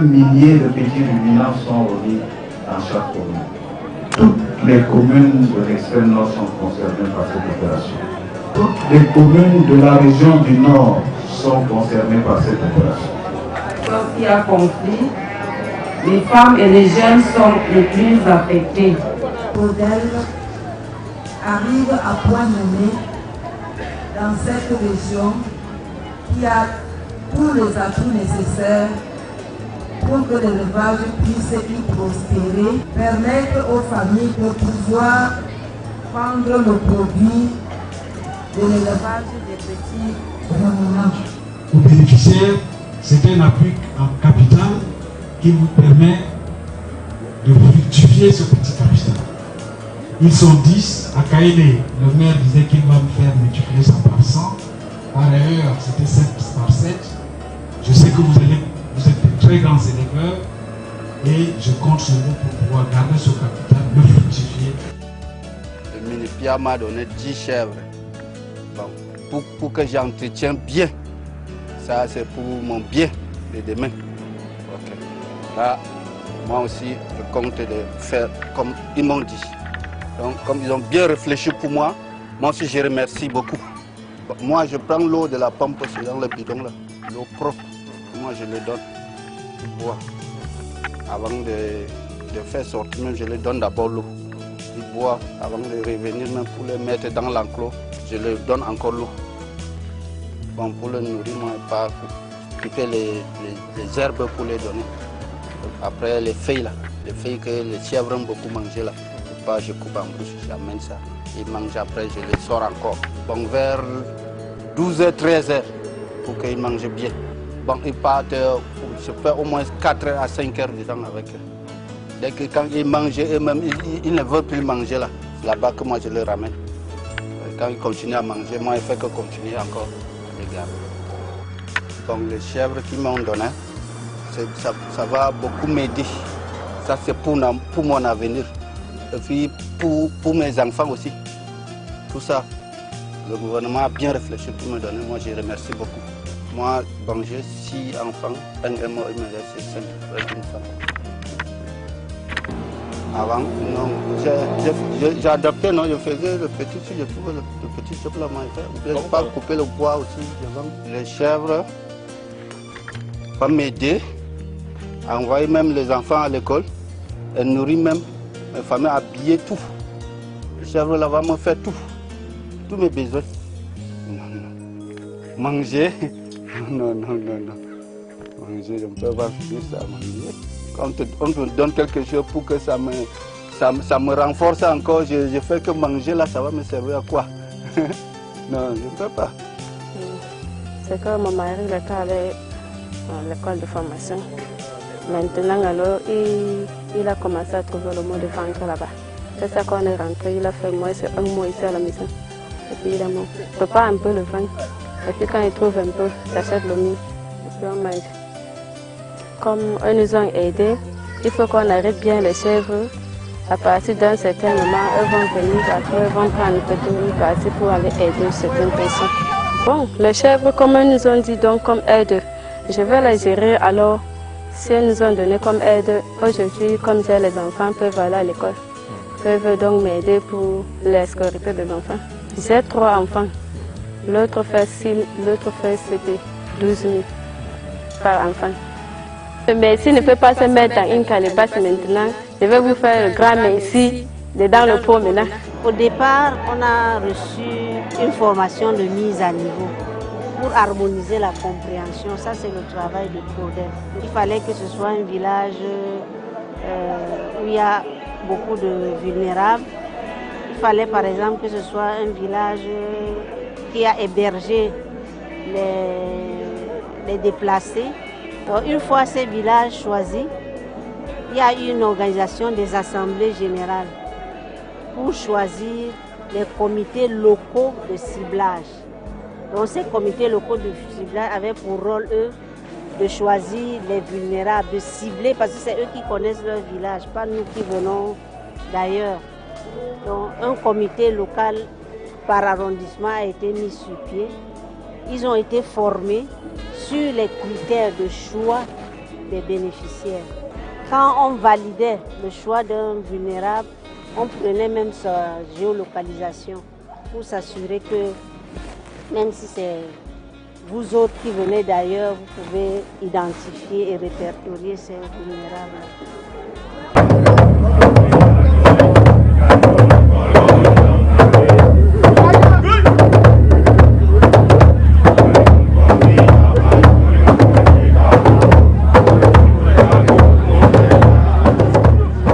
plusieurs milliers de petits ruminants sont remis dans chaque commune. Toutes les communes de l'extrême nord sont concernées par cette opération. Toutes les communes de la région du nord sont concernées par cette opération. Lorsqu'il y a conflit, les femmes et les jeunes sont les plus affectés. Prodel arrive à point nommé dans cette région qui a tous les atouts nécessaires pour que l'élevage puisse y prospérer, permettre aux familles de pouvoir vendre le produit de l'élevage des petits ruminants. Aux bénéficiaires, c'est un appui en capital qui vous permet de fructifier ce petit capital. Ils sont 10. À Kaélé, le maire disait qu'il va me faire multiplier ça par 100. Par ailleurs, c'était 7 par 7. Je sais que vous êtes de très grands éleveurs et je compte sur vous pour pouvoir garder ce capital, le fructifier. Le Minipia m'a donné 10 chèvres. Bon, pour que j'entretienne bien. Ça, c'est pour mon bien de demain. Okay. Là, moi aussi, je compte de faire comme ils m'ont dit. Donc, comme ils ont bien réfléchi pour moi, moi aussi, je remercie beaucoup. Bon, moi, je prends l'eau de la pompe, c'est dans le bidon, là, l'eau propre. Moi, je le donne. Ils boivent. Avant de faire sortir, même, je leur donne d'abord l'eau. Ils boivent avant de revenir, même pour les mettre dans l'enclos. Je leur donne encore l'eau. Bon, pour le nourrir, moi, pas couper les herbes pour les donner. Après, les feuilles, là, les feuilles que les chèvres aiment beaucoup manger, là. Je coupe en bouche, j'amène ça. Ils mangent après, je les sors encore. Bon, vers 12h, 13h, pour qu'ils mangent bien. Bon, ils partent, je fais au moins 4h à 5h dedans avec eux. Dès que quand ils mangent eux-mêmes, ils ne veulent plus manger là. C'est là-bas que moi je les ramène. Et quand ils continuent à manger, moi je fais que continuer encore les gars. Bon, les chèvres qu'ils m'ont donné, ça va beaucoup m'aider. Ça c'est pour mon avenir. Et puis pour mes enfants aussi. Tout ça, le gouvernement a bien réfléchi pour me donner. Moi, je remercie beaucoup. Moi, bon, j'ai 6 enfants. Un mort, il me reste 5 avec une femme. Avant, non, j'ai adopté, non, je faisais le petit, je trouve le petit job là, je n'ai pas coupé le bois aussi devant. Les chèvres vont m'aider à envoyer même les enfants à l'école et nourrir même mes familles, habiller tout. Les chèvres là vont me faire tout, tous mes besoins. Non, non. Manger, non. Manger, je ne peux pas finir ça, manger. Quand on te donne quelque chose pour que ça me renforce encore, je fais que manger là, ça va me servir à quoi? Non, je ne peux pas. C'est que mon mari était allé à l'école de formation. Maintenant, alors, il a commencé à trouver le mot de vendre là-bas. C'est ça qu'on est rentré, il a fait un mois ici à la maison. Et puis il a dit, il ne peut pas un peu le vendre. Et puis quand il trouve un peu, il achète le mie. Et puis on mange. Comme eux nous ont aidés, il faut qu'on arrête bien les chèvres. À partir d'un certain moment, eux vont venir, après eux vont prendre une partie pour aller aider certaines personnes. Bon, les chèvres, comme eux nous ont dit, donc comme aide, je vais les gérer. Alors, si elles nous ont donné comme aide, aujourd'hui, comme j'ai les enfants, peuvent aller à l'école. Peuvent donc m'aider pour les scolarités des enfants. J'ai 3 enfants. L'autre fait 12 000 par enfant. Mais s'il ne peut pas se mettre dans une calebasse maintenant, je vais vous faire le grand merci dans le pot maintenant. Au départ, on a reçu une formation de mise à niveau pour harmoniser la compréhension. Ça, c'est le travail de Prodel. Il fallait que ce soit un village où il y a beaucoup de vulnérables. Il fallait par exemple que ce soit un village qui a hébergé les déplacés. Donc, une fois ces villages choisis, il y a eu une organisation des assemblées générales pour choisir les comités locaux de ciblage. Donc ces comités locaux de ciblage avaient pour rôle, eux, de choisir les vulnérables, de cibler, parce que c'est eux qui connaissent leur village, pas nous qui venons d'ailleurs. Donc un comité local par arrondissement a été mis sur pied. Ils ont été formés sur les critères de choix des bénéficiaires. Quand on validait le choix d'un vulnérable, on prenait même sa géolocalisation pour s'assurer que même si c'est vous autres qui venez d'ailleurs, vous pouvez identifier et répertorier ces vulnérables.